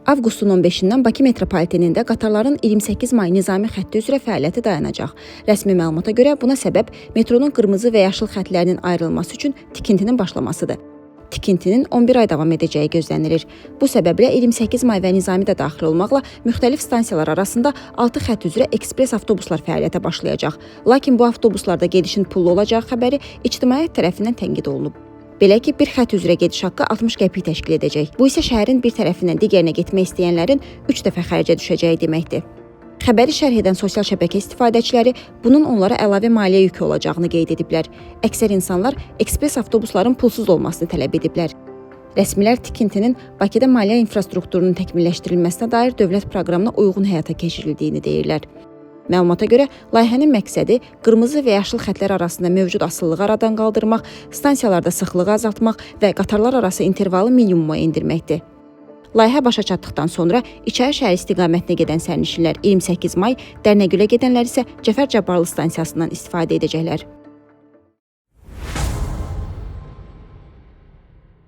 Avqustun 15-dən Bakı metropolitenində qatarların 28 may Nizami xətti üzrə fəaliyyəti dayanacaq. Rəsmi məlumata görə buna səbəb metronun qırmızı və yaşıl xəttlərinin ayrılması üçün tikintinin başlamasıdır. Tikintinin 11 ay davam edəcəyi gözlənilir. Bu səbəblə 28 may və Nizami də daxil olmaqla müxtəlif stansiyalar arasında 6 xətt üzrə ekspres avtobuslar fəaliyyətə başlayacaq. Lakin bu avtobuslarda gedişin pullu olacağı xəbəri ictimaiyyət tərəfindən tənqid olunub. Belə ki, bir xətt üzrə gediş haqqı 60 qəpik təşkil edəcək. Bu isə şəhərin bir tərəfindən digərinə getmək istəyənlərin 3 dəfə xərcə düşəcəyi deməkdir. Xəbəri şərh edən sosial şəbəkə istifadəçiləri bunun onlara əlavə maliyyə yükü olacağını qeyd ediblər. Əksər insanlar ekspres avtobusların pulsuz olmasını tələb ediblər. Rəsmilər tikintinin Bakıda maliyyə infrastrukturunun təkmilləşdirilməsinə dair dövlət proqramına uyğun həyata keçirildiyini deyirlər. Məlumata görə layihənin məqsədi qırmızı və yaşıl xəttlər arasında mövcud asılılığı aradan qaldırmaq, stansiyalarda sıxlığı azaltmaq və qatarlar arası intervalı minimuma endirməkdir. Layihə başa çatdıqdan sonra İçəri şəhər istiqamətinə gedən sərnişinlər 28 may, Dərnəgülə gedənlər isə Cəfər Cabbarlı stansiyasından istifadə edəcəklər.